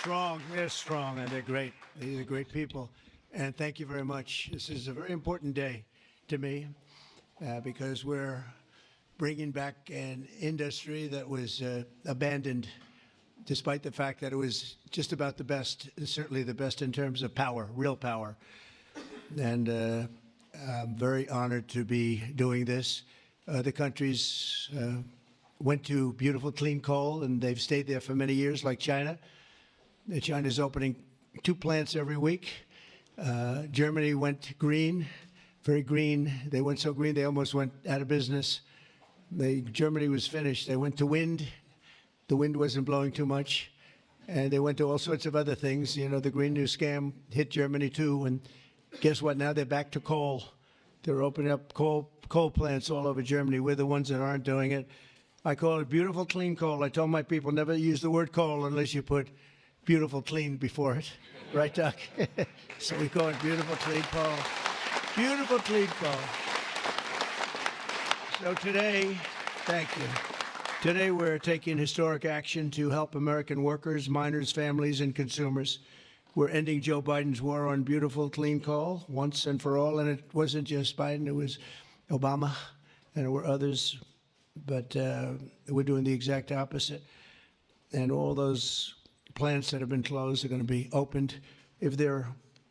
strong. They're strong, and they're great. These are great people. And thank you very much. This is a very important day to me because we're bringing back an industry that was abandoned, despite the fact that it was just about the best, certainly the best in terms of power, real power. And I'm very honored to be doing this. The countries went to beautiful clean coal, and they've stayed there for many years, like China. China's opening 2 plants every week. Germany went green, very green. They went so green they almost went out of business. Germany was finished. They went to wind. The wind wasn't blowing too much. And they went to all sorts of other things. You know, the Green New Scam hit Germany too. And guess what? Now they're back to coal. They're opening up coal plants all over Germany. We're the ones that aren't doing it. I call it beautiful clean coal. I told my people never use the word coal unless you put beautiful clean before it. Right, Doc? So we call it beautiful clean coal. Beautiful clean coal. So today, thank you. Today we're taking historic action to help American workers, miners, families, and consumers. We're ending Joe Biden's war on beautiful clean coal once and for all. And it wasn't just Biden, it was Obama, and there were others. But we're doing the exact opposite. And all those plants that have been closed are going to be opened if they're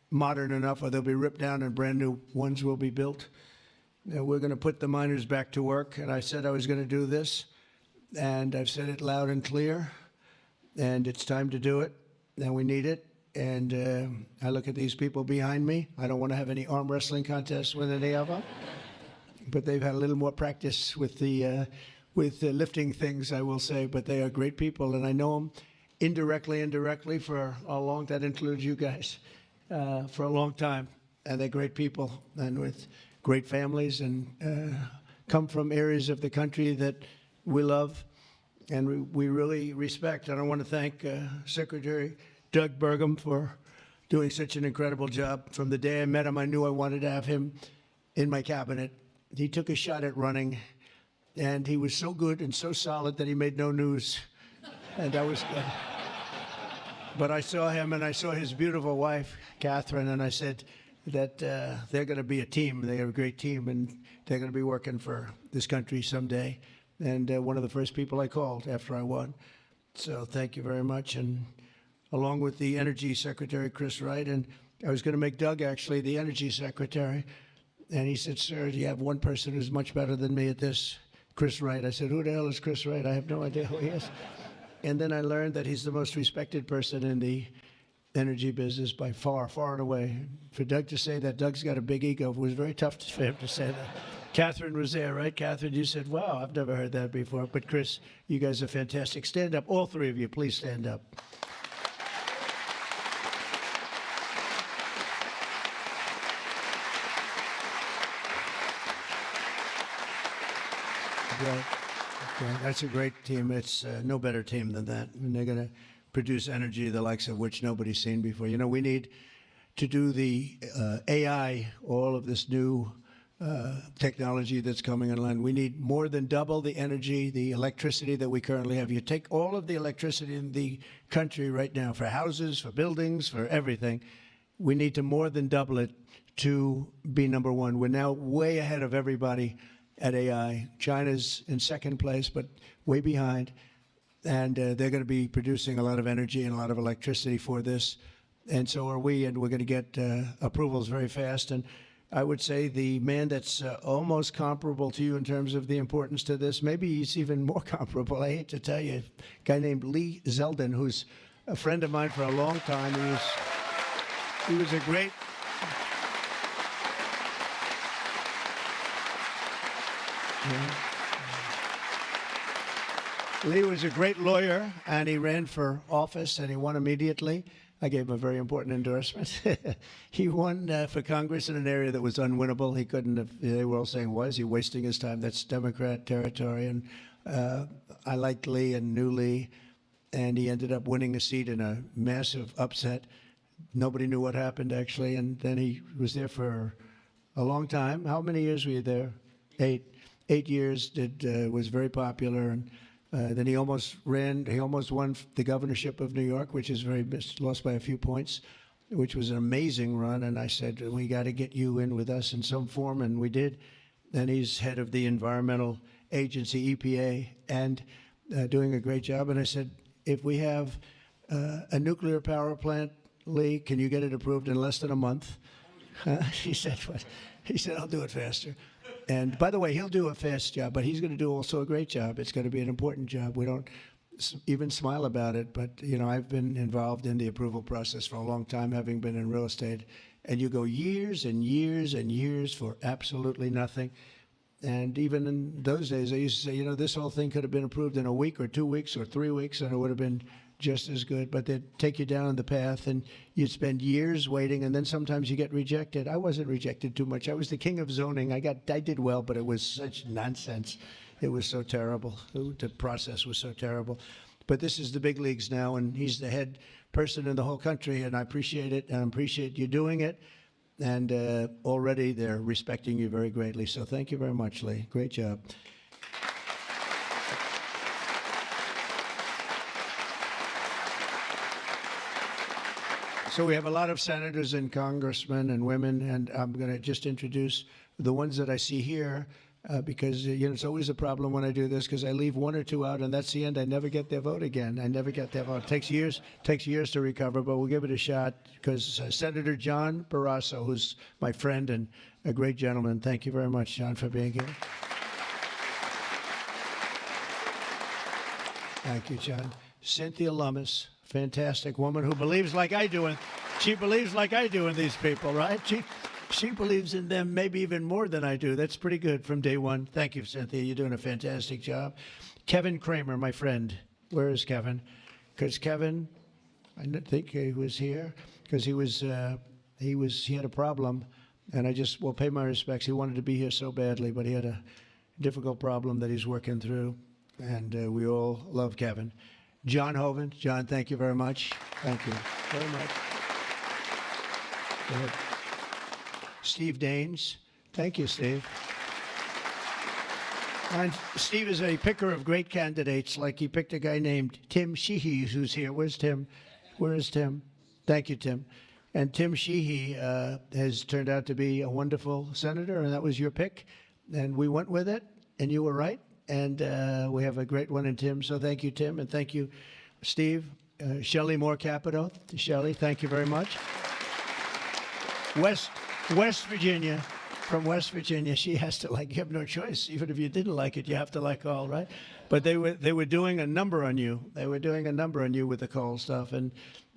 modern enough, or they'll be ripped down and brand new ones will be built. We're going to put the miners back to work. And I said I was going to do this. And I've said it loud and clear. And it's time to do it. And we need it. And I look at these people behind me. I don't want to have any arm wrestling contests with any of them. But they've had a little more practice with the lifting things, I will say. But they are great people, and I know them indirectly for a long. That includes you guys, for a long time. And they're great people, and with great families, and come from areas of the country that we love, and we really respect. And I want to thank Secretary Doug Burgum for doing such an incredible job. From the day I met him, I knew I wanted to have him in my cabinet. He took a shot at running, and he was so good and so solid that he made no news. And that was good. But I saw him, and I saw his beautiful wife, Catherine, and I said that they're going to be a team. They are a great team, and they're going to be working for this country someday. And one of the first people I called after I won. So thank you very much. And along with the Energy Secretary, Chris Wright, and I was going to make Doug actually the Energy Secretary. And he said, sir, you have one person who's much better than me at this, Chris Wright. I said, who the hell is Chris Wright? I have no idea who he is. And then I learned that he's the most respected person in the energy business by far, far and away. For Doug to say that Doug's got a big ego, it was very tough for him to say that. Catherine was there, right? Catherine, you said, wow, I've never heard that before. But Chris, you guys are fantastic. Stand up. All three of you, please stand up. Okay, that's a great team. It's no better team than that. And they're going to produce energy the likes of which nobody's seen before. You know, we need to do the AI, all of this new technology that's coming online. We need more than double the energy, the electricity that we currently have. You take all of the electricity in the country right now for houses, for buildings, for everything. We need to more than double it to be number one. We're now way ahead of everybody at AI. China's in second place, but way behind. And they're going to be producing a lot of energy and a lot of electricity for this. And so are we, and we're going to get approvals very fast. And I would say the man that's almost comparable to you in terms of the importance to this, maybe he's even more comparable, I hate to tell you, a guy named Lee Zeldin, who's a friend of mine for a long time. He was a great... Lee was a great lawyer, and he ran for office, and he won immediately. I gave him a very important endorsement. He won for Congress in an area that was unwinnable. He couldn't have, they were all saying, why is he wasting his time? That's Democrat territory. And I liked Lee and knew Lee, and he ended up winning a seat in a massive upset. Nobody knew what happened, actually, and then he was there for a long time. How many years were you there? 8 years. Was very popular, and Then he almost won the governorship of New York, which is lost by a few points, which was an amazing run. And I said, we got to get you in with us in some form, and we did. And he's head of the environmental agency, EPA, and doing a great job. And I said, if we have a nuclear power plant, Lee, can you get it approved in less than a month? He said, what? He said, I'll do it faster. And by the way, he'll do a fast job, but he's going to do also a great job. It's going to be an important job. We don't even smile about it, but you know, I've been involved in the approval process for a long time, having been in real estate, and you go years and years and years for absolutely nothing. And even in those days, I used to say, you know, this whole thing could have been approved in a week or 2 weeks or 3 weeks, and it would have been just as good. But they'd take you down the path, and you'd spend years waiting, and then sometimes you get rejected. I wasn't rejected too much. I was the king of zoning. I did well, but it was such nonsense. It was so terrible. The process was so terrible. But this is the big leagues now, and he's the head person in the whole country, and I appreciate it, and I appreciate you doing it. And already they're respecting you very greatly. So thank you very much, Lee. Great job. So we have a lot of senators and congressmen and women, and I'm going to just introduce the ones that I see here because, you know, it's always a problem when I do this because I leave one or two out, and that's the end. I never get their vote again. I never get their vote. It takes years to recover, but we'll give it a shot because Senator John Barrasso, who's my friend and a great gentleman. Thank you very much, John, for being here. Thank you, John. Cynthia Lummis, fantastic woman who believes like I do, and she believes like I do in these people, right? She believes in them maybe even more than I do. That's pretty good from day one. Thank you, Cynthia. You're doing a fantastic job. Kevin Kramer, my friend. Where is Kevin? Because Kevin, I think he was here because he had a problem, and I just will pay my respects. He wanted to be here so badly, but he had a difficult problem that he's working through, and we all love Kevin. John Hovind. John, thank you very much. Thank you very much. Go ahead. Steve Daines. Thank you, Steve. And Steve is a picker of great candidates, like he picked a guy named Tim Sheehy, who's here. Where's Tim? Where is Tim? Thank you, Tim. And Tim Sheehy has turned out to be a wonderful senator, and that was your pick. And we went with it, and you were right. And we have a great one in Tim. So thank you, Tim, and thank you, Steve. Shelley Moore Capito. Shelley, thank you very much. West Virginia, from West Virginia, she has to like. You have no choice. Even if you didn't like it, you have to like all, right? But they were doing a number on you. They were doing a number on you with the coal stuff, and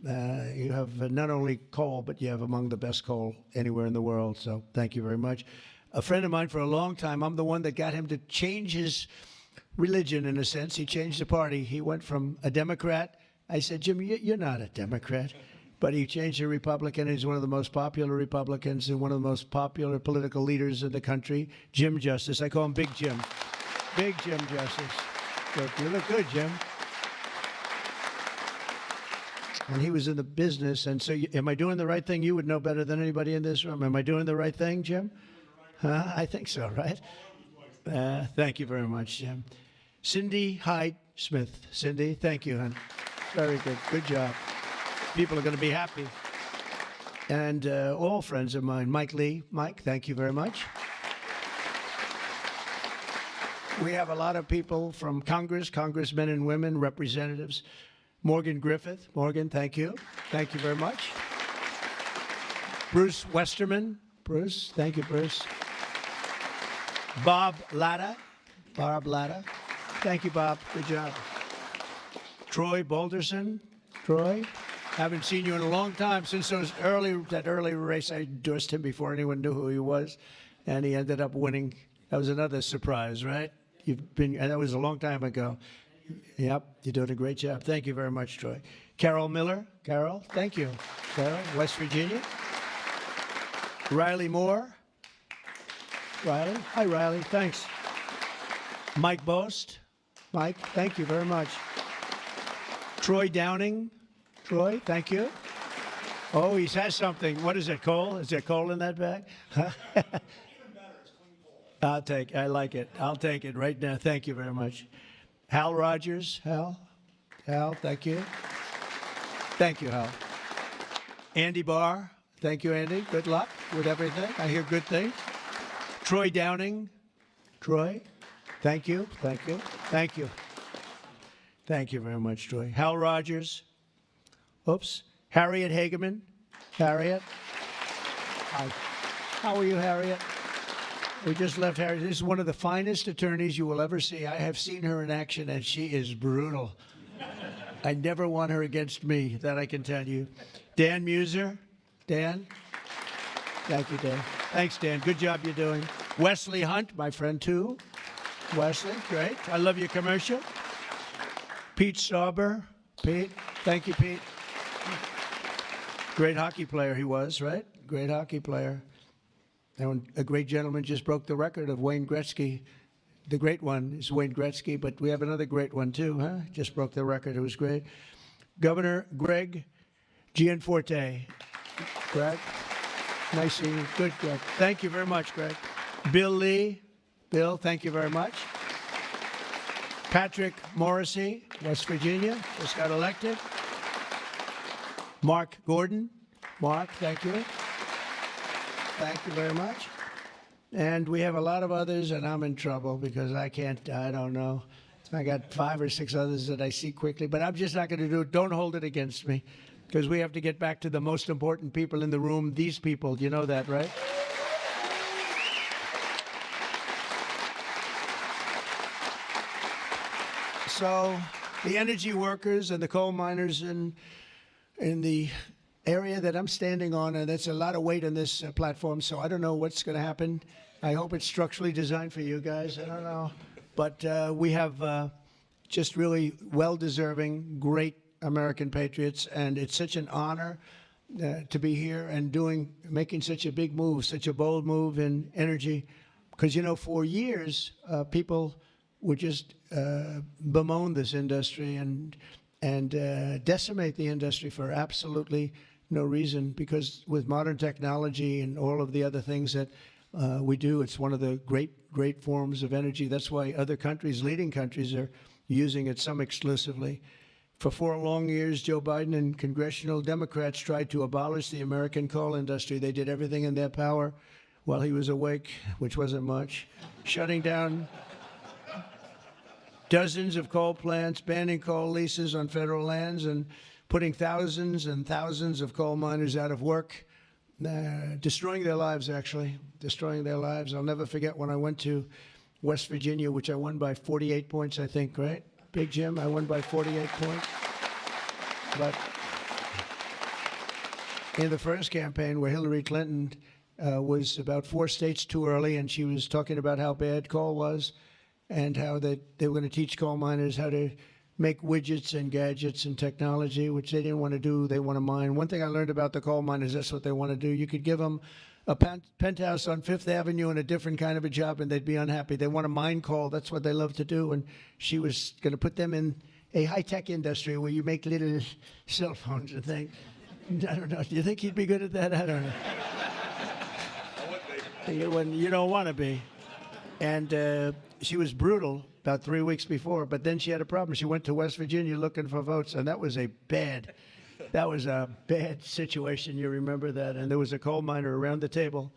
you have not only coal, but you have among the best coal anywhere in the world. So thank you very much. A friend of mine for a long time. I'm the one that got him to change his religion in a sense. He changed the party. He went from a Democrat. I said, Jim, you're not a Democrat. But he changed to Republican. He's one of the most popular Republicans and one of the most popular political leaders in the country, Jim Justice. I call him Big Jim. Big Jim Justice. Look, you look good, Jim. And he was in the business. And so am I doing the right thing? You would know better than anybody in this room. Am I doing the right thing, Jim? Huh? I think so, right? Thank you very much, Jim. Cindy Hyde Smith. Cindy, thank you, hon. Very good. Good job. People are going to be happy. And all friends of mine. Mike Lee. Mike, thank you very much. We have a lot of people from Congress, congressmen and women, representatives. Morgan Griffith. Morgan, thank you. Thank you very much. Bruce Westerman. Bruce, thank you, Bruce. Bob Latta. Bob Latta. Thank you, Bob. Good job. Troy Balderson. Troy. Haven't seen you in a long time since that early race. I endorsed him before anyone knew who he was, and he ended up winning. That was another surprise, right? And that was a long time ago. Yep, you're doing a great job. Thank you very much, Troy. Carol Miller. Carol, thank you. Carol, West Virginia. Riley Moore. Riley. Hi, Riley. Thanks. Mike Bost. Mike, thank you very much. Troy Downing. Troy, thank you. Oh, he has something. What is it, coal? Is there coal in that bag? Huh? I like it. I'll take it right now. Thank you very much. Hal Rogers. Hal, thank you. Thank you, Hal. Andy Barr. Thank you, Andy. Good luck with everything. I hear good things. Troy Downing. Troy, thank you. Thank you. Thank you. Thank you very much, Troy. Hal Rogers. Oops. Harriet Hageman. Harriet. Hi. How are you, Harriet? We just left Harriet. This is one of the finest attorneys you will ever see. I have seen her in action, and she is brutal. I never want her against me, that I can tell you. Dan Muser. Dan. Thank you, Dan. Thanks, Dan. Good job you're doing. Wesley Hunt, my friend, too. Wesley, great. I love your commercial. Pete Stauber. Pete. Thank you, Pete. Great hockey player he was, right? Great hockey player. And a great gentleman just broke the record of Wayne Gretzky. The great one is Wayne Gretzky, but we have another great one too, huh? Just broke the record. It was great. Governor Greg Gianforte. Greg, nice seeing you. Good, Greg. Thank you very much, Greg. Bill Lee. Bill, thank you very much. Patrick Morrissey, West Virginia, just got elected. Mark Gordon. Mark, thank you. Thank you very much. And we have a lot of others, and I'm in trouble because I don't know. I got 5 or 6 others that I see quickly, but I'm just not going to do it. Don't hold it against me because we have to get back to the most important people in the room, these people. You know that, right? So the energy workers and the coal miners in the area that I'm standing on, and that's a lot of weight on this platform, so I don't know what's going to happen. I hope it's structurally designed for you guys. I don't know. But we have just really well-deserving, great American patriots, and it's such an honor to be here and making such a big move, such a bold move in energy. Because, you know, for years, people would just bemoan this industry and decimate the industry for absolutely no reason, because with modern technology and all of the other things that we do, it's one of the great forms of energy. That's why other countries, leading countries, are using it, some exclusively. For 4 long years, Joe Biden and congressional Democrats tried to abolish the American coal industry. They did everything in their power while he was awake, which wasn't much, shutting down dozens of coal plants, banning coal leases on federal lands, and putting thousands and thousands of coal miners out of work, destroying their lives, actually, destroying their lives. I'll never forget when I went to West Virginia, which I won by 48 points, I think, right? Big Jim, I won by 48 points. But in the first campaign where Hillary Clinton was about 4 states too early, and she was talking about how bad coal was and how they were going to teach coal miners how to make widgets and gadgets and technology, which they didn't want to do. They want to mine. One thing I learned about the coal miners, that's what they want to do. You could give them a penthouse on Fifth Avenue and a different kind of a job, and they'd be unhappy. They want to mine coal. That's what they love to do. And she was going to put them in a high-tech industry where you make little cell phones and things. I don't know. Do you think he'd be good at that? I don't know. You don't want to be. And she was brutal about 3 weeks before, but then she had a problem. She went to West Virginia looking for votes, and that was a bad situation. You remember that? And there was a coal miner around the table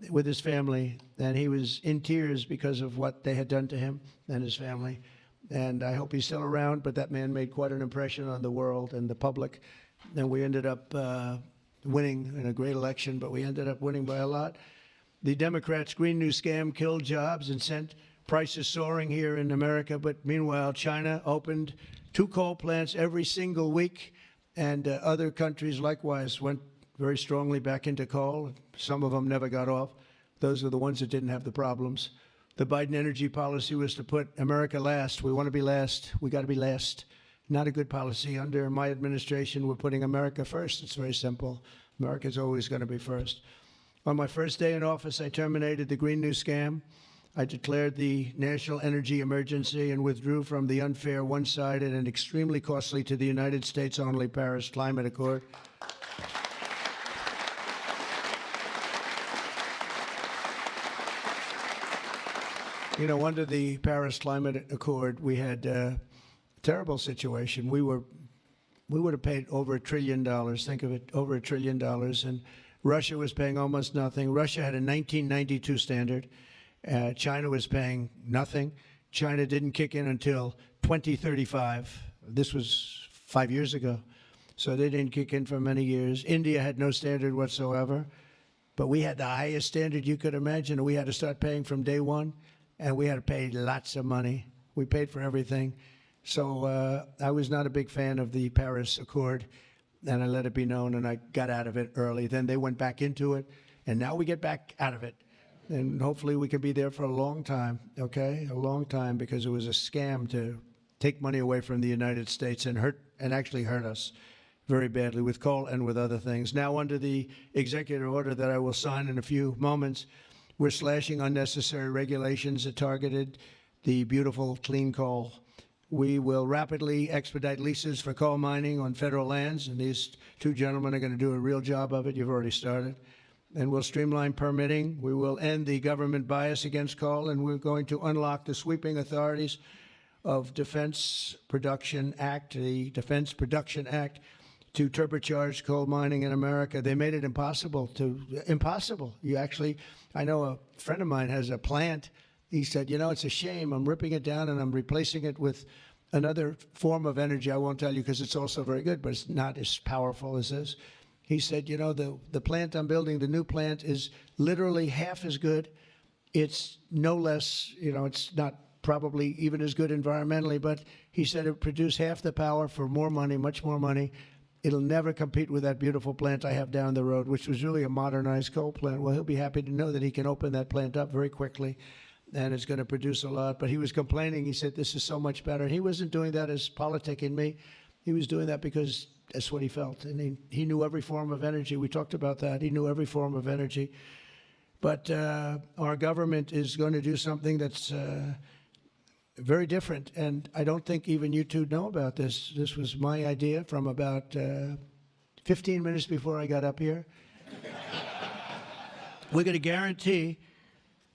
with his family, and he was in tears because of what they had done to him and his family. And I hope he's still around, but that man made quite an impression on the world and the public. And we ended up winning in a great election, but we ended up winning by a lot. The Democrats' Green New Scam killed jobs and sent prices soaring here in America. But meanwhile, China opened 2 coal plants every single week, and other countries likewise went very strongly back into coal. Some of them never got off. Those are the ones that didn't have the problems. The Biden energy policy was to put America last. We want to be last. We got to be last. Not a good policy. Under my administration, we're putting America first. It's very simple. America's always going to be first. On my first day in office, I terminated the Green New Scam. I declared the national energy emergency and withdrew from the unfair, one-sided, and extremely costly to the United States only Paris Climate Accord. You know, under the Paris Climate Accord, we had a terrible situation. We would have paid over $1 trillion. Think of it, over $1 trillion. And Russia was paying almost nothing. Russia had a 1992 standard. China was paying nothing. China didn't kick in until 2035. This was 5 years ago. So they didn't kick in for many years. India had no standard whatsoever. But we had the highest standard you could imagine. And we had to start paying from day one. And we had to pay lots of money. We paid for everything. So I was not a big fan of the Paris Accord. And I let it be known, and I got out of it early. Then they went back into it. And now we get back out of it. And hopefully we can be there for a long time, okay? A long time, because it was a scam to take money away from the United States and actually hurt us very badly with coal and with other things. Now, under the executive order that I will sign in a few moments, we're slashing unnecessary regulations that targeted the beautiful clean coal. We will rapidly expedite leases for coal mining on federal lands, and these two gentlemen are going to do a real job of it. You've already started. And we'll streamline permitting. We will end the government bias against coal, and we're going to unlock the sweeping authorities of Defense Production Act, the Defense Production Act, to turbocharge coal mining in America. They made it impossible. I know a friend of mine has a plant. He said, you know, it's a shame. I'm ripping it down and I'm replacing it with another form of energy. I won't tell you because it's also very good, but it's not as powerful as this. He said, you know, the plant I'm building, the new plant, is literally half as good. It's no less, you know, it's not probably even as good environmentally, but he said it produced half the power for more money, much more money. It'll never compete with that beautiful plant I have down the road, which was really a modernized coal plant. Well, he'll be happy to know that he can open that plant up very quickly, and it's going to produce a lot. But he was complaining. He said, this is so much better. He wasn't doing that as politicking me. He was doing that because that's what he felt. And he knew every form of energy. We talked about that. He knew every form of energy. But our government is going to do something that's very different. And I don't think even you two know about this. This was my idea from about 15 minutes before I got up here. We're going to guarantee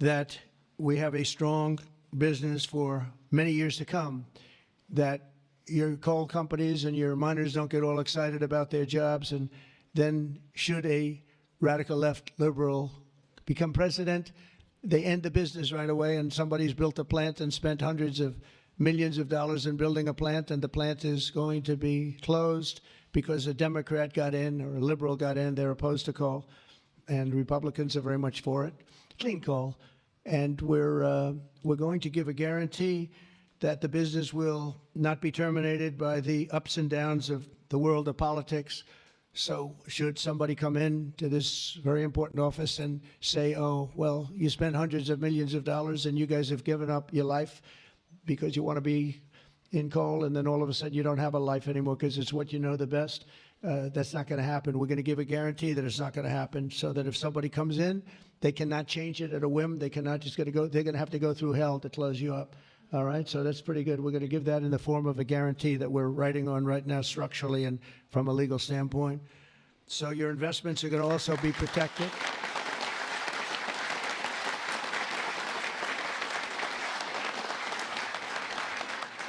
that we have a strong business for many years to come, that your coal companies and your miners don't get all excited about their jobs, and then should a radical left liberal become president, they end the business right away, and somebody's built a plant and spent hundreds of millions of dollars in building a plant, and the plant is going to be closed because a Democrat got in or a liberal got in. They're opposed to coal, and Republicans are very much for it, clean coal. And we're going to give a guarantee that the business will not be terminated by the ups and downs of the world of politics. So should somebody come in to this very important office and say, oh, well, you spent hundreds of millions of dollars and you guys have given up your life because you want to be in coal, and then all of a sudden you don't have a life anymore because it's what you know the best, that's not going to happen. We're going to give a guarantee that it's not going to happen, so that if somebody comes in, they cannot change it at a whim. They cannot just going to go, they're going to have to go through hell to close you up. All right, so that's pretty good. We're going to give that in the form of a guarantee that we're writing on right now structurally and from a legal standpoint. So your investments are going to also be protected.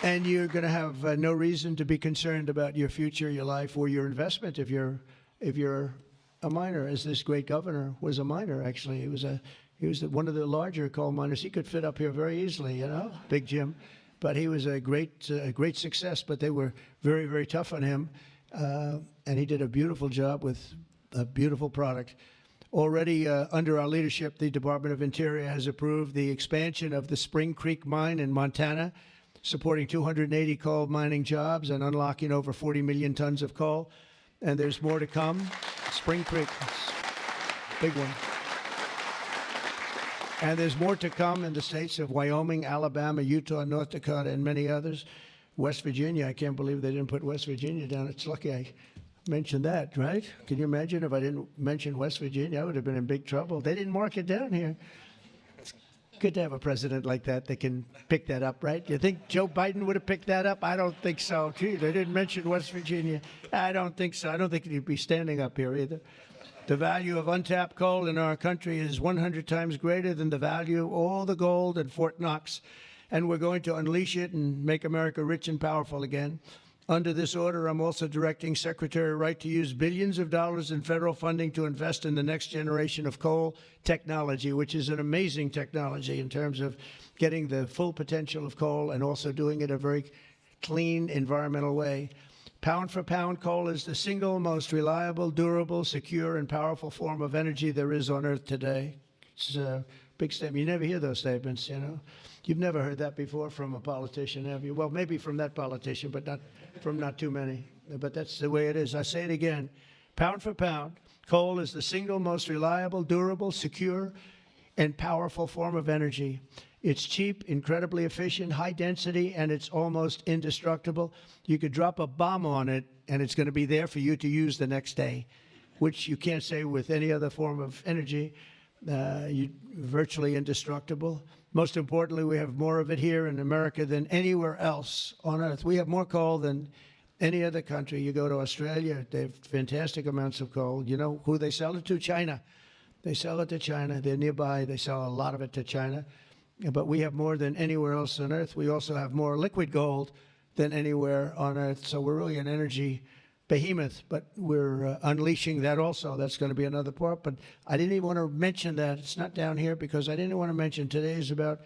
And you're going to have no reason to be concerned about your future, your life, or your investment if you're a miner, as this great governor was a miner, actually. He was one of the larger coal miners. He could fit up here very easily, you know, Big Jim. But he was a great success, but they were very, very tough on him. And he did a beautiful job with a beautiful product. Already under our leadership, the Department of Interior has approved the expansion of the Spring Creek mine in Montana, supporting 280 coal mining jobs and unlocking over 40 million tons of coal. And there's more to come. Spring Creek, big one. And there's more to come in the states of Wyoming, Alabama, Utah, North Dakota, and many others. West Virginia, I can't believe they didn't put West Virginia down. It's lucky I mentioned that, right? Can you imagine if I didn't mention West Virginia? I would have been in big trouble. They didn't mark it down here. Good to have a president like that can pick that up, right? You think Joe Biden would have picked that up? I don't think so. Gee, they didn't mention West Virginia. I don't think so. I don't think he'd be standing up here either. The value of untapped coal in our country is 100 times greater than the value of all the gold at Fort Knox. And we're going to unleash it and make America rich and powerful again. Under this order, I'm also directing Secretary Wright to use billions of dollars in federal funding to invest in the next generation of coal technology, which is an amazing technology in terms of getting the full potential of coal and also doing it in a very clean, environmental way. Pound for pound, coal is the single most reliable, durable, secure, and powerful form of energy there is on Earth today. It's a big statement. You never hear those statements, you know. You've never heard that before from a politician, have you? Well, maybe from that politician, but not from not too many. But that's the way it is. I say it again. Pound for pound, coal is the single most reliable, durable, secure, and powerful form of energy. It's cheap, incredibly efficient, high density, and it's almost indestructible. You could drop a bomb on it, and it's going to be there for you to use the next day, which you can't say with any other form of energy. Virtually indestructible. Most importantly, we have more of it here in America than anywhere else on Earth. We have more coal than any other country. You go to Australia, they have fantastic amounts of coal. You know who they sell it to? China. They sell it to China. They're nearby. They sell a lot of it to China. But we have more than anywhere else on Earth. We also have more liquid gold than anywhere on Earth. So we're really an energy behemoth, but we're unleashing that also. That's going to be another part. But I didn't even want to mention that. It's not down here because I didn't want to mention today is about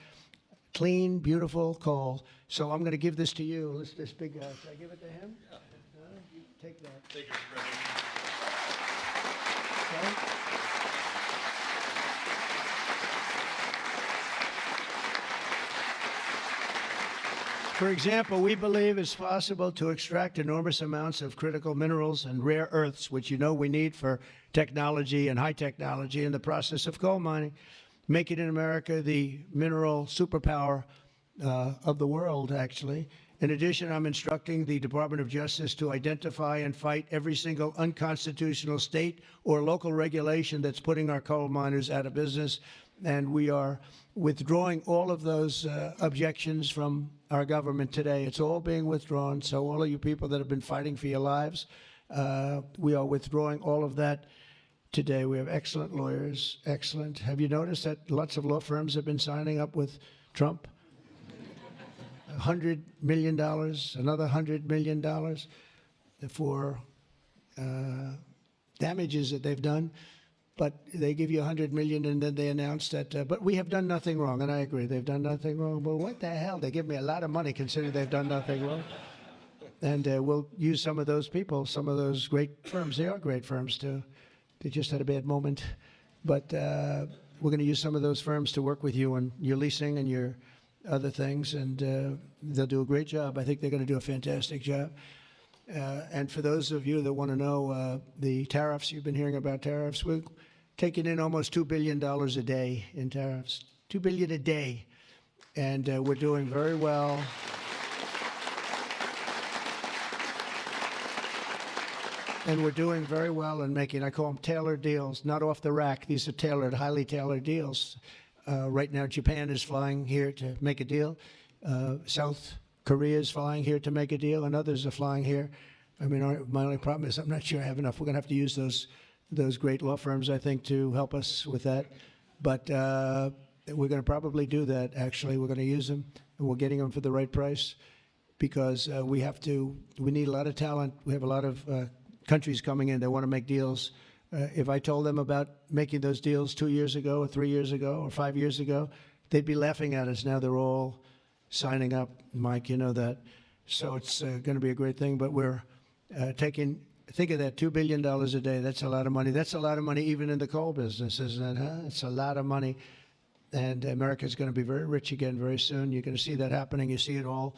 clean, beautiful coal. So I'm going to give this to you. This big guy. Should I give it to him? Yeah. You take that. Thank you, Mr. President. Okay. For example, we believe it's possible to extract enormous amounts of critical minerals and rare earths, which you know we need for technology and high technology in the process of coal mining, make it in America the mineral superpower of the world, actually. In addition, I'm instructing the Department of Justice to identify and fight every single unconstitutional state or local regulation that's putting our coal miners out of business. And we are withdrawing all of those objections from our government today. It's all being withdrawn. So all of you people that have been fighting for your lives, we are withdrawing all of that today. We have excellent lawyers, excellent. Have you noticed that lots of law firms have been signing up with Trump? $100 million, another $100 million for damages that they've done. But they give you $100 million and then they announce that, but we have done nothing wrong. And I agree, they've done nothing wrong. But what the hell? They give me a lot of money considering they've done nothing wrong. And we'll use some of those people, some of those great firms. They are great firms too. They just had a bad moment. But we're going to use some of those firms to work with you on your leasing and your other things. And they'll do a great job. I think they're going to do a fantastic job. And for those of you that want to know the tariffs, you've been hearing about tariffs, we're taking in almost $2 billion a day in tariffs, $2 billion a day. And we're doing very well. And we're doing very well in making, I call them tailored deals, not off the rack. These are tailored, highly tailored deals. Right now, Japan is flying here to make a deal. South Korea is flying here to make a deal, and others are flying here. I mean, my only problem is I'm not sure I have enough. We're going to have to use those great law firms, I think, to help us with that. But we're going to probably do that, actually. We're going to use them, and we're getting them for the right price because we need a lot of talent. We have a lot of countries coming in. They want to make deals. If I told them about making those deals 2 years ago or 3 years ago or 5 years ago, they'd be laughing at us. Now they're all signing up, Mike, you know that. So it's going to be a great thing, but we're think of that, $2 billion a day. That's a lot of money. That's a lot of money even in the coal business, isn't it, huh? It's a lot of money. And America's going to be very rich again very soon. You're going to see that happening. You see it all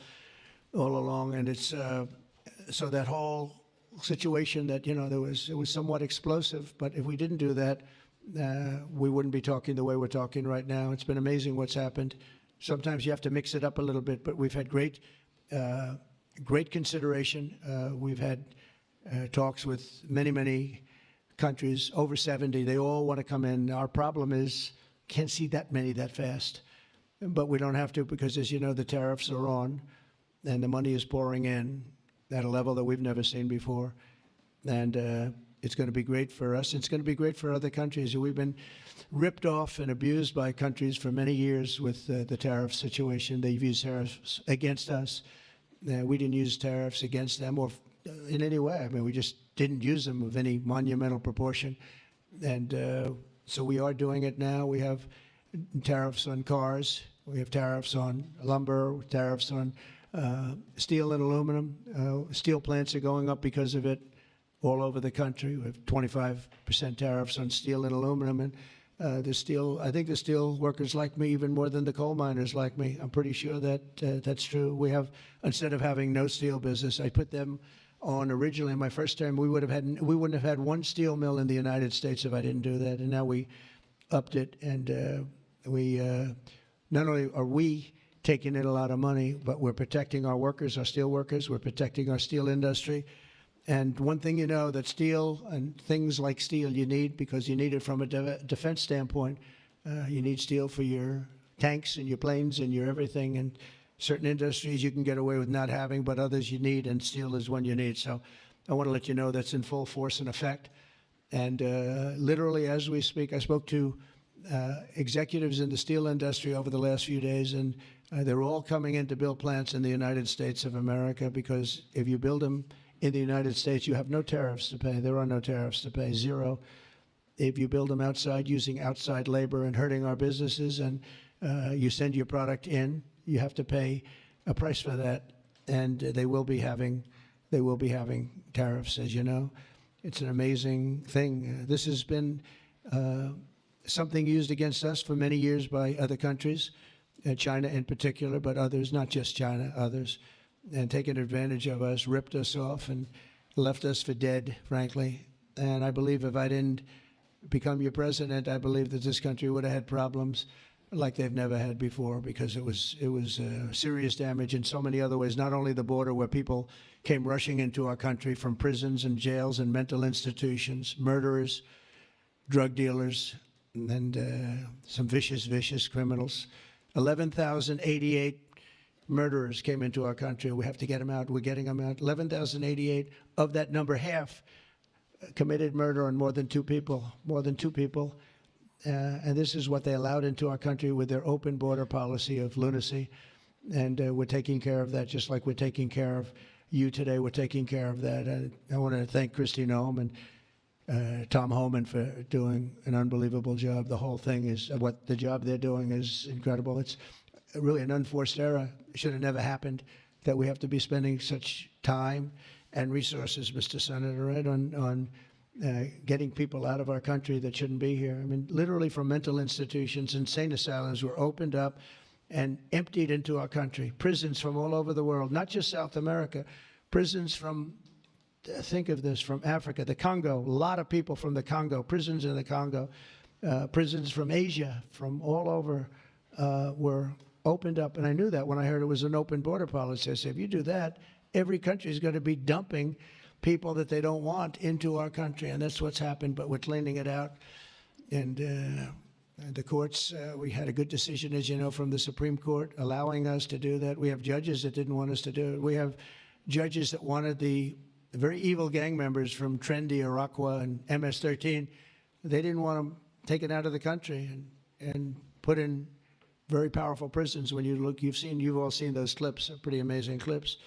along. And it's so that whole situation that, you know, it was somewhat explosive, but if we didn't do that, we wouldn't be talking the way we're talking right now. It's been amazing what's happened. Sometimes you have to mix it up a little bit, but we've had great consideration. We've had talks with many countries, over 70. They all want to come in. Our problem is can't see that many that fast. but we don't have to because, as you know, the tariffs are on, and the money is pouring in at a level that we've never seen before. And it's going to be great for us. It's going to be great for other countries. We've been ripped off and abused by countries for many years with the tariff situation. They've used tariffs against us. We didn't use tariffs against them or in any way. I mean, we just didn't use them of any monumental proportion. And so we are doing it now. We have tariffs on cars. We have tariffs on lumber, tariffs on steel and aluminum. Steel plants are going up because of it all over the country. We have 25% tariffs on steel and aluminum. And I think the steel workers like me even more than the coal miners like me. I'm pretty sure that that's true. We have, instead of having no steel business, I put them on originally in my first term. We wouldn't have had one steel mill in the United States if I didn't do that. And now we upped it, and we not only are we taking in a lot of money, but we're protecting our workers, our steel workers. We're protecting our steel industry. And one thing you know, that steel and things like steel you need, because you need it from a defense standpoint. You need steel for your tanks and your planes and your everything. And certain industries you can get away with not having, but others you need, and steel is one you need. So I want to let you know that's in full force and effect. And literally as we speak, I spoke to executives in the steel industry over the last few days, and they're all coming in to build plants in the United States of America, because if you build them in the United States, you have no tariffs to pay. There are no tariffs to pay, zero. If you build them outside using outside labor and hurting our businesses, and you send your product in, you have to pay a price for that, and they will be having tariffs, as you know. It's an amazing thing. This has been something used against us for many years by other countries, China in particular, but others, not just China, others, and taken advantage of us, ripped us off, and left us for dead, frankly. And I believe if I didn't become your president, I believe that this country would have had problems like they've never had before, because it was serious damage in so many other ways. Not only the border, where people came rushing into our country from prisons and jails and mental institutions, murderers, drug dealers, and some vicious criminals. 11,088 murderers came into our country. We have to get them out. We're getting them out. 11,088. Of that number, half committed murder on more than two people. And this is what they allowed into our country with their open border policy of lunacy. And we're taking care of that, just like we're taking care of you today. We're taking care of that. I want to thank Kristi Noem and Tom Homan for doing an unbelievable job. The whole thing is, what the job they're doing is incredible. It's really an unforced error. It should have never happened, that we have to be spending such time and resources, Mr. Senator, right, on getting people out of our country that shouldn't be here. I mean, literally from mental institutions, insane asylums were opened up and emptied into our country. Prisons from all over the world, not just South America, prisons from, think of this, from Africa, the Congo, a lot of people from the Congo, prisons in the Congo, prisons from Asia, from all over were opened up. And I knew that when I heard it was an open border policy. I said, if you do that, every country is going to be dumping people that they don't want into our country. And that's what's happened, but we're cleaning it out. And the courts, we had a good decision, as you know, from the Supreme Court, allowing us to do that. We have judges that didn't want us to do it. We have judges that wanted the very evil gang members from Trendy, Iroquois, and MS-13. They didn't want them taken out of the country and put in very powerful prisons. When you look, you've all seen those clips, pretty amazing clips.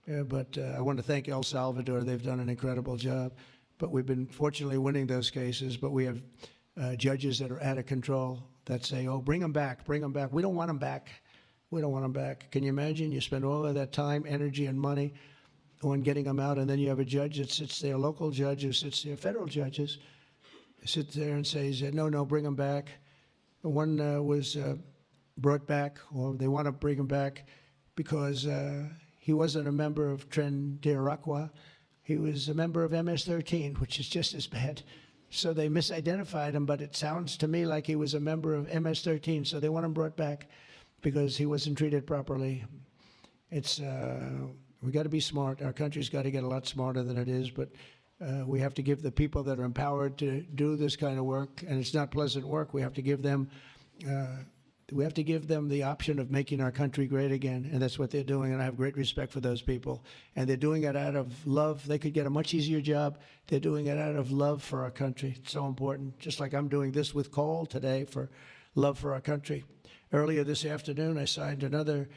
But I want to thank El Salvador. They've done an incredible job. But we've been fortunately winning those cases. But we have judges that are out of control that say, oh, bring them back, bring them back. We don't want them back. We don't want them back. Can you imagine? You spend all of that time, energy, and money on getting them out, and then you have a judge that sits there, a local judge who sits there, federal judges, sit there and says, no, bring them back. One was brought back, or they want to bring him back because he wasn't a member of Tren de Aragua. He was a member of MS-13, which is just as bad. So they misidentified him, but it sounds to me like he was a member of MS-13. So they want him brought back because he wasn't treated properly. It's we got to be smart. Our country's got to get a lot smarter than it is, but we have to give the people that are empowered to do this kind of work, and it's not pleasant work. We have to give them We have to give them the option of making our country great again, and that's what they're doing, and I have great respect for those people. And they're doing it out of love. They could get a much easier job. They're doing it out of love for our country. It's so important, just like I'm doing this with coal today for love for our country. Earlier this afternoon, I signed another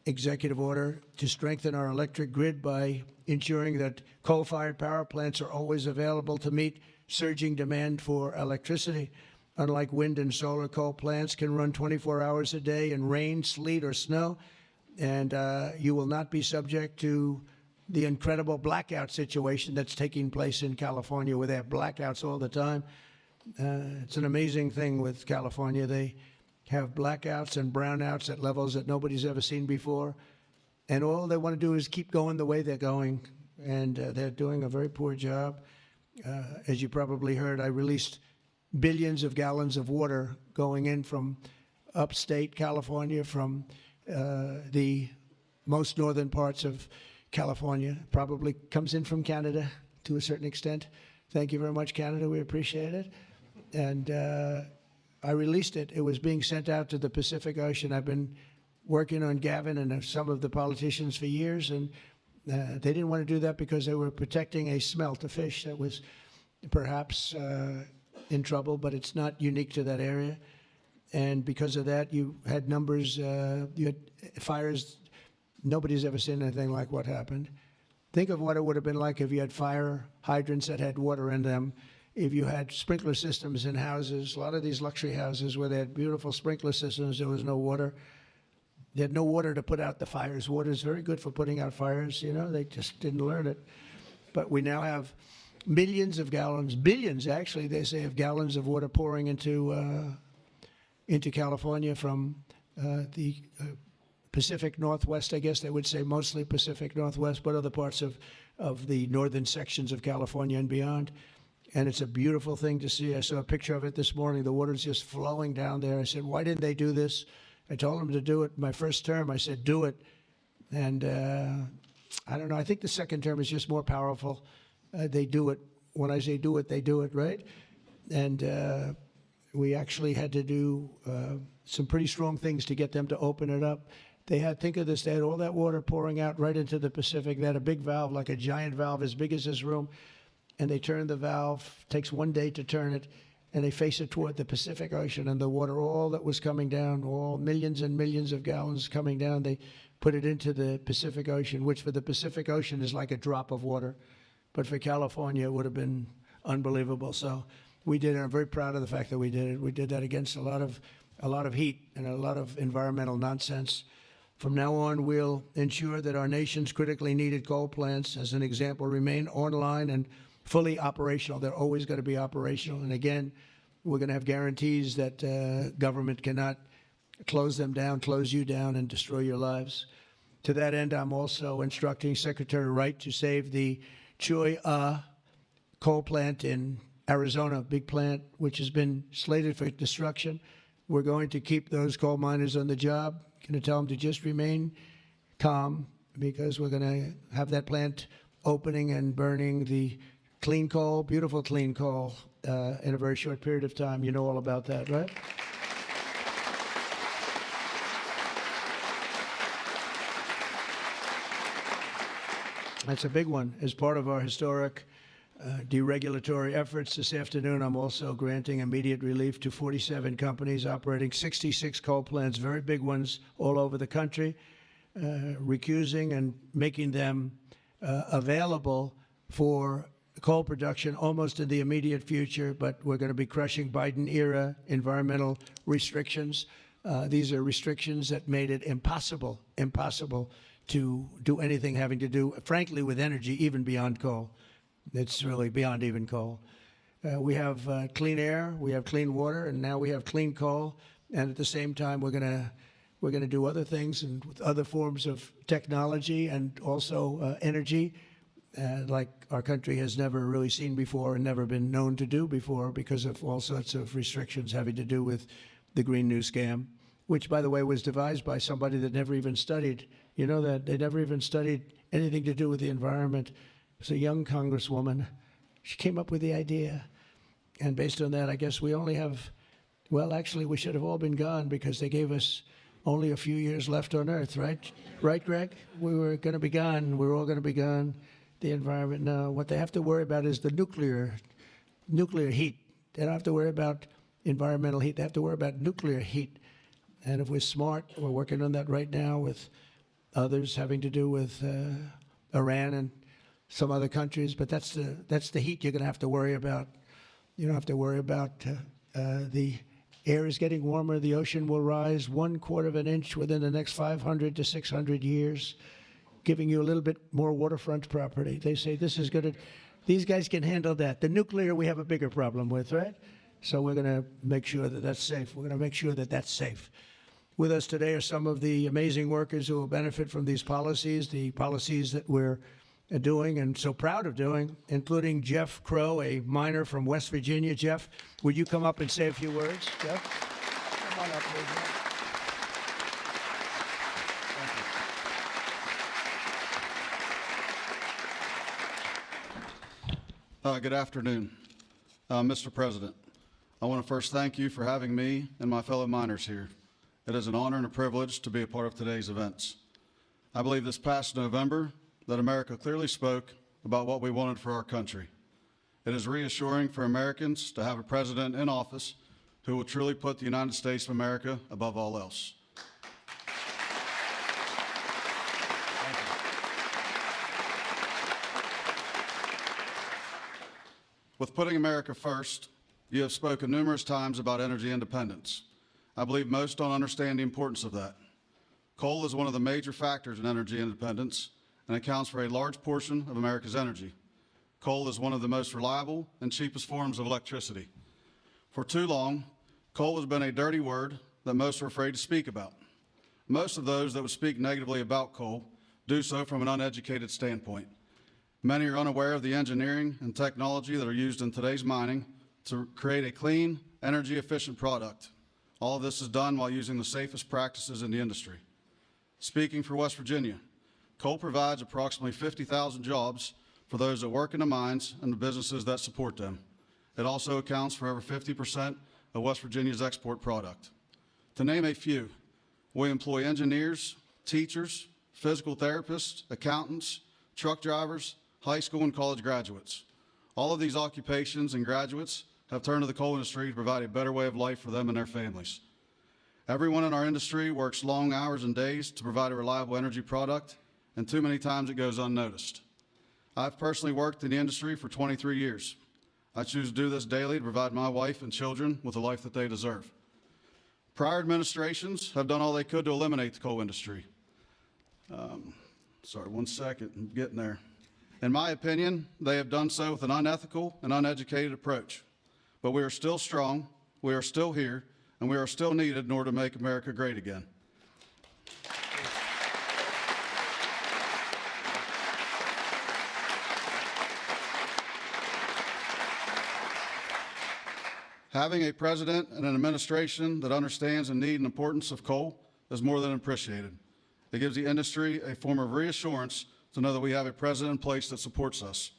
executive order to strengthen our electric grid by ensuring that coal-fired power plants are always available to meet surging demand for electricity. Unlike wind and solar, coal plants can run 24 hours a day in rain, sleet, or snow, and you will not be subject to the incredible blackout situation that's taking place in California, where they have blackouts all the time. It's an amazing thing with California. They have blackouts and brownouts at levels that nobody's ever seen before, and all they want to do is keep going the way they're going, and they're doing a very poor job. As you probably heard, I released billions of gallons of water going in from upstate California, from the most northern parts of California. Probably comes in from Canada to a certain extent. Thank you very much, Canada. We appreciate it. And I released it. It was being sent out to the Pacific Ocean. I've been working on Gavin and some of the politicians for years, and they didn't want to do that because they were protecting a smelt, a fish that was perhaps in trouble, but it's not unique to that area. And because of that, you had numbers, you had fires. Nobody's ever seen anything like what happened. Think of what it would have been like if you had fire hydrants that had water in them, if you had sprinkler systems in houses. A lot of these luxury houses where they had beautiful sprinkler systems, there was no water. They had no water to put out the fires. Water is very good for putting out fires. You know, they just didn't learn it. But we now have millions of gallons, billions actually, they say, of gallons of water pouring into California from the Pacific Northwest, I guess they would say, mostly Pacific Northwest, but other parts of the northern sections of California and beyond. And it's a beautiful thing to see. I saw a picture of it this morning. The water's just flowing down there. I said, why didn't they do this? I told them to do it. My first term, I said, do it. And I don't know. I think the second term is just more powerful. They do it. When I say do it, they do it, right? And we actually had to do some pretty strong things to get them to open it up. They had, think of this, they had all that water pouring out right into the Pacific. They had a big valve, like a giant valve as big as this room, and they turned the valve. Takes 1 day to turn it, and they face it toward the Pacific Ocean, and the water, all that was coming down, all millions and millions of gallons coming down, they put it into the Pacific Ocean, which for the Pacific Ocean is like a drop of water. But for California, it would have been unbelievable. So we did it. I'm very proud of the fact that we did it. We did that against a lot of heat and a lot of environmental nonsense. From now on, we'll ensure that our nation's critically needed coal plants, as an example, remain online and fully operational. They're always going to be operational. And again, we're going to have guarantees that government cannot close them down, close you down, and destroy your lives. To that end, I'm also instructing Secretary Wright to save the Choi coal plant in Arizona, big plant, which has been slated for destruction. We're going to keep those coal miners on the job. Going to tell them to just remain calm, because we're going to have that plant opening and burning the clean coal, beautiful clean coal, in a very short period of time. You know all about that, right? That's a big one. As part of our historic deregulatory efforts this afternoon, I'm also granting immediate relief to 47 companies operating 66 coal plants, very big ones all over the country, recusing and making them available for coal production almost in the immediate future. But we're going to be crushing Biden-era environmental restrictions. These are restrictions that made it impossible to do anything having to do, frankly, with energy, even beyond coal. It's really beyond even coal. We have clean air, we have clean water, and now we have clean coal. And at the same time, we're going to do other things and with other forms of technology and also energy, like our country has never really seen before and never been known to do before, because of all sorts of restrictions having to do with the Green New Scam, which, by the way, was devised by somebody that never even studied. You know that they never even studied anything to do with the environment. It's a young congresswoman. She came up with the idea. And based on that, I guess we only have Well, actually, we should have all been gone because they gave us only a few years left on Earth, right? Right, Greg? We were going to be gone. We were all going to be gone. The environment now, what they have to worry about is the nuclear heat. They don't have to worry about environmental heat. They have to worry about nuclear heat. And if we're smart, we're working on that right now with others having to do with Iran and some other countries. But that's the heat you're going to have to worry about. You don't have to worry about the air is getting warmer. The ocean will rise 1/4 of an inch within the next 500 to 600 years, giving you a little bit more waterfront property. They say this is going to, these guys can handle that. The nuclear we have a bigger problem with, right? So we're going to make sure that that's safe. We're going to make sure that that's safe. With us today are some of the amazing workers who will benefit from these policies, the policies that we're doing and so proud of doing, including Jeff Crow, a miner from West Virginia. Jeff, would you come up and say a few words? Jeff, come on up, please. Good afternoon, Mr. President. I want to first thank you for having me and my fellow miners here. It is an honor and a privilege to be a part of today's events. I believe this past November that America clearly spoke about what we wanted for our country. It is reassuring for Americans to have a president in office who will truly put the United States of America above all else. With putting America first, you have spoken numerous times about energy independence. I believe most don't understand the importance of that. Coal is one of the major factors in energy independence and accounts for a large portion of America's energy. Coal is one of the most reliable and cheapest forms of electricity. For too long, coal has been a dirty word that most are afraid to speak about. Most of those that would speak negatively about coal do so from an uneducated standpoint. Many are unaware of the engineering and technology that are used in today's mining to create a clean, energy-efficient product. All of this is done while using the safest practices in the industry. Speaking for West Virginia, coal provides approximately 50,000 jobs for those that work in the mines and the businesses that support them. It also accounts for over 50% of West Virginia's export product. To name a few, we employ engineers, teachers, physical therapists, accountants, truck drivers, high school and college graduates. All of these occupations and graduates have turned to the coal industry to provide a better way of life for them and their families. Everyone in our industry works long hours and days to provide a reliable energy product, and too many times it goes unnoticed. I've personally worked in the industry for 23 years. I choose to do this daily to provide my wife and children with the life that they deserve. Prior administrations have done all they could to eliminate the coal industry. Sorry, one second, I'm getting there. In my opinion, they have done so with an unethical and uneducated approach. But we are still strong, we are still here, and we are still needed in order to make America great again. Having a president and an administration that understands the need and importance of coal is more than appreciated. It gives the industry a form of reassurance to know that we have a president in place that supports us.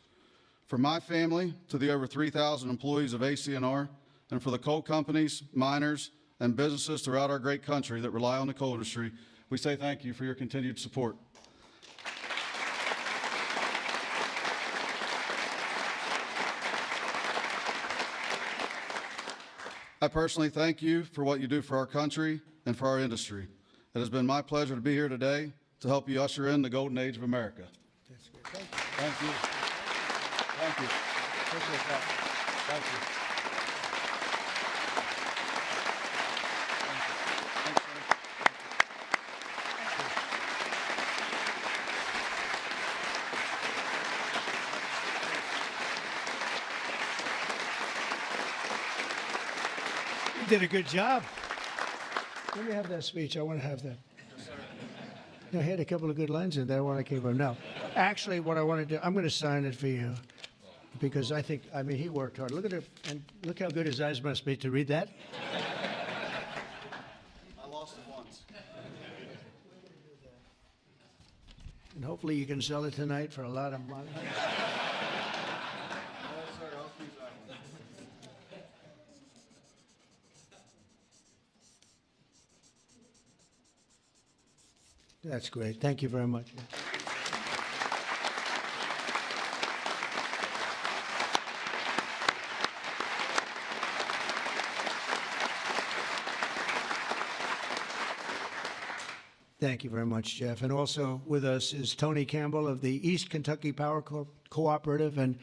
From my family to the over 3,000 employees of ACNR, and for the coal companies, miners, and businesses throughout our great country that rely on the coal industry, we say thank you for your continued support. I personally thank you for what you do for our country and for our industry. It has been my pleasure to be here today to help you usher in the golden age of America. That's good. Thank you. Thank you. Thank you. Appreciate that. Thank you. You did a good job. Let me have that speech. I want to have that. I had a couple of good lines in there. I want to keep them. Now, actually, what I want to do, I'm going to sign it for you because I think, I mean, he worked hard. Look at it, and look how good his eyes must be to read that. I lost it once. And hopefully you can sell it tonight for a lot of money. That's great. Thank you very much. Thank you very much, Jeff. And also with us is Tony Campbell of the East Kentucky Power Cooperative. And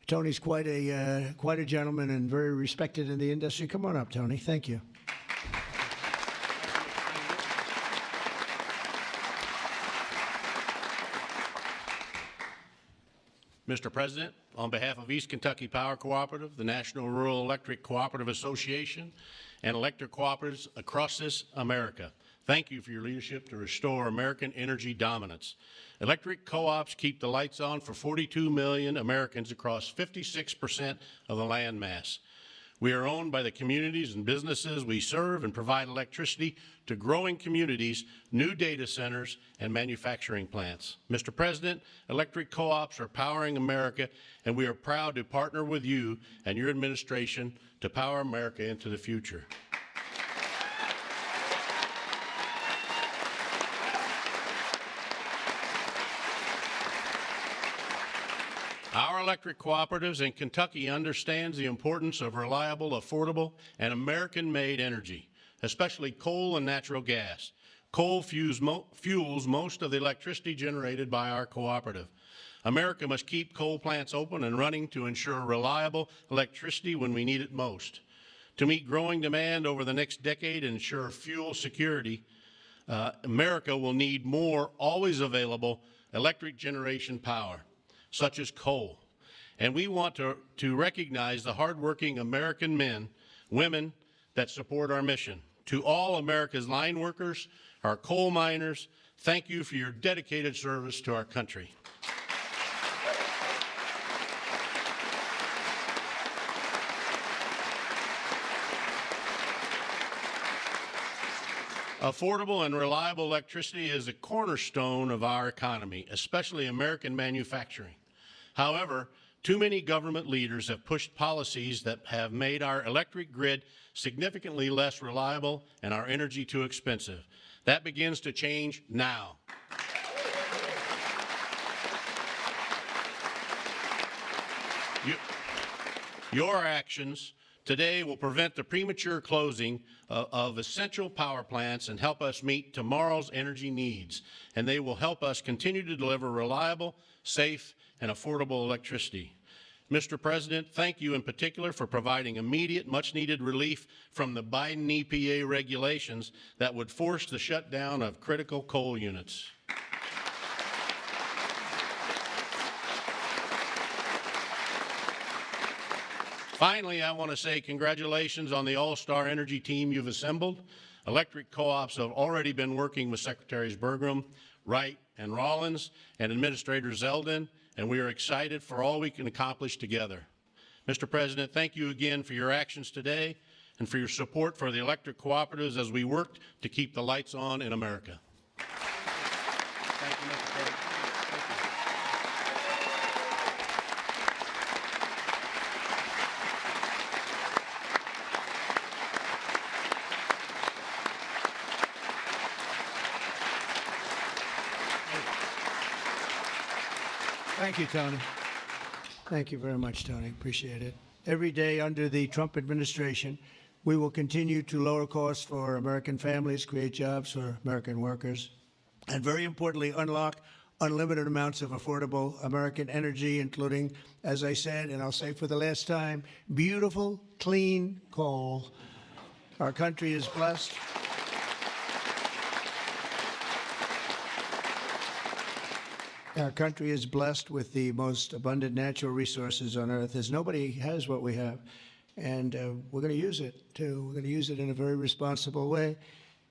Tony's quite a gentleman and very respected in the industry. Come on up, Tony. Thank you. Mr. President, on behalf of East Kentucky Power Cooperative, the National Rural Electric Cooperative Association, and electric cooperatives across this America, thank you for your leadership to restore American energy dominance. Electric co-ops keep the lights on for 42 million Americans across 56% of the land mass. We are owned by the communities and businesses we serve and provide electricity to growing communities, new data centers, and manufacturing plants. Mr. President, electric co-ops are powering America, and we are proud to partner with you and your administration to power America into the future. Our electric cooperatives in Kentucky understands the importance of reliable, affordable, and American-made energy, especially coal and natural gas. Coal fuels most of the electricity generated by our cooperative. America must keep coal plants open and running to ensure reliable electricity when we need it most. To meet growing demand over the next decade and ensure fuel security, America will need more always available electric generation power, such as coal. And we want to recognize the hardworking American men, women that support our mission. To all America's line workers, our coal miners, thank you for your dedicated service to our country. Affordable and reliable electricity is a cornerstone of our economy, especially American manufacturing. However, too many government leaders have pushed policies that have made our electric grid significantly less reliable and our energy too expensive. That begins to change now. Your actions today will prevent the premature closing of essential power plants and help us meet tomorrow's energy needs. And they will help us continue to deliver reliable, safe, and affordable electricity. Mr. President, thank you in particular for providing immediate, much-needed relief from the Biden EPA regulations that would force the shutdown of critical coal units. Finally, I want to say congratulations on the all-star energy team you've assembled. Electric co-ops have already been working with Secretaries Bergrum, Wright, and Rollins, and Administrator Zeldin, and we are excited for all we can accomplish together. Mr. President, thank you again for your actions today and for your support for the electric cooperatives as we work to keep the lights on in America. Thank you, Mr. President. Thank you, Tony. Thank you very much, Tony. Appreciate it. Every day under the Trump administration, we will continue to lower costs for American families, create jobs for American workers, and very importantly, unlock unlimited amounts of affordable American energy, including, as I said, and I'll say for the last time, beautiful, clean coal. Our country is blessed. Our country is blessed with the most abundant natural resources on earth, as nobody has what we have. And we're going to use it, too. We're going to use it in a very responsible way.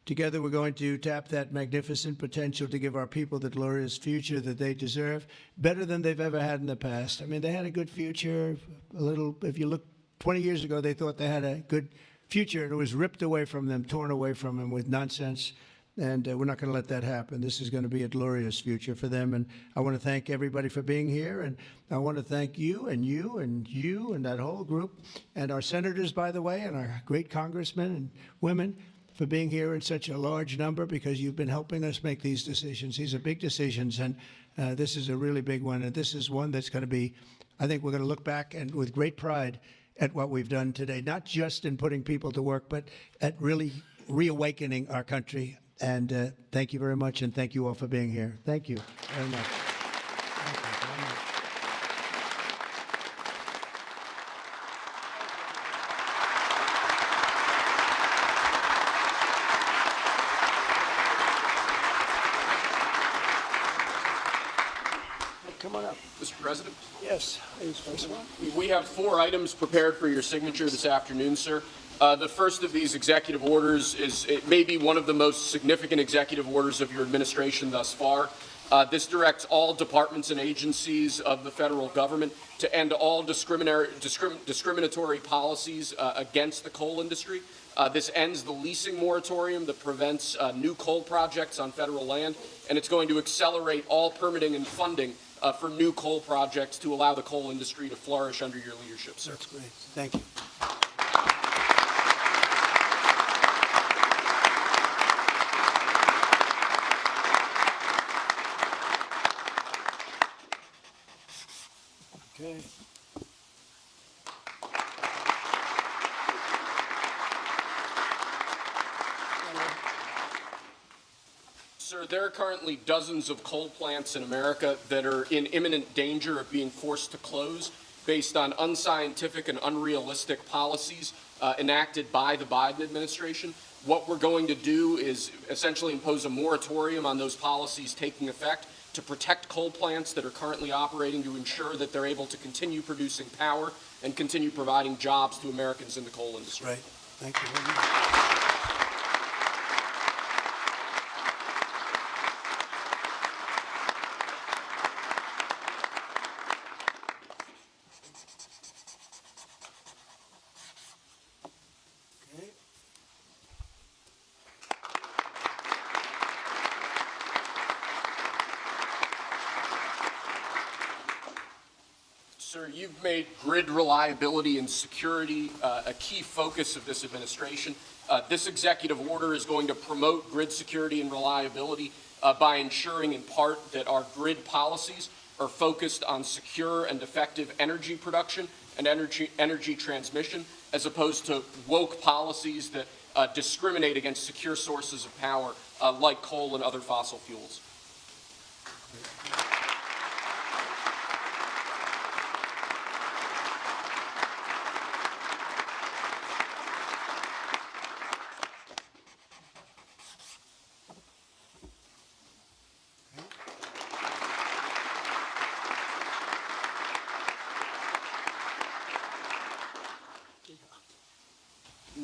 Together, we're going to tap that magnificent potential to give our people the glorious future that they deserve, better than they've ever had in the past. I mean, they had a good future. If you look 20 years ago, they thought they had a good future, and it was ripped away from them, torn away from them with nonsense. And we're not going to let that happen. This is going to be a glorious future for them. And I want to thank everybody for being here. And I want to thank you and you and you and that whole group and our senators, by the way, and our great congressmen and women for being here in such a large number, because you've been helping us make these decisions. These are big decisions, and this is a really big one. And this is one that's going to be, I think we're going to look back and with great pride at what we've done today, not just in putting people to work, but at really reawakening our country. And thank you very much, and thank you all for being here. Thank you very much. Thank you very much. Come on up. Mr. President, Yes, please, first one. we have 4 items prepared for your signature this afternoon, sir. The first of these executive orders it may be one of the most significant executive orders of your administration thus far. This directs all departments and agencies of the federal government to end all discriminatory policies against the coal industry. This ends the leasing moratorium that prevents new coal projects on federal land, and it's going to accelerate all permitting and funding for new coal projects to allow the coal industry to flourish under your leadership, sir. That's great. Thank you. Okay. Sir, there are currently dozens of coal plants in America that are in imminent danger of being forced to close based on unscientific and unrealistic policies enacted by the Biden administration. What we're going to do is essentially impose a moratorium on those policies taking effect to protect coal plants that are currently operating, to ensure that they're able to continue producing power and continue providing jobs to Americans in the coal industry. Right. Thank you very much. Okay. Sir, you've made grid reliability and security a key focus of this administration. This executive order is going to promote grid security and reliability by ensuring in part that our grid policies are focused on secure and effective energy production and energy transmission, as opposed to woke policies that discriminate against secure sources of power like coal and other fossil fuels.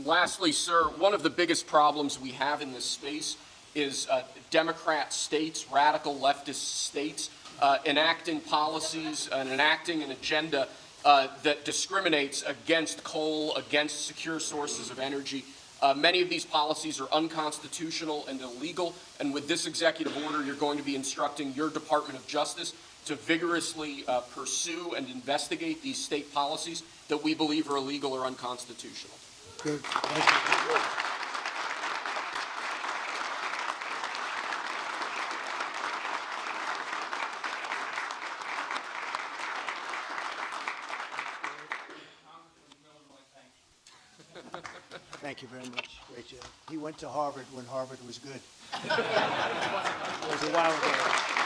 Lastly, sir, one of the biggest problems we have in this space is Democrat states, radical leftist states, enacting policies and enacting an agenda that discriminates against coal, against secure sources of energy. Many of these policies are unconstitutional and illegal, and with this executive order, you're going to be instructing your Department of Justice to vigorously pursue and investigate these state policies that we believe are illegal or unconstitutional. Good. Thank you. Thank you very much. Great job. He went to Harvard when Harvard was good. It was a while ago.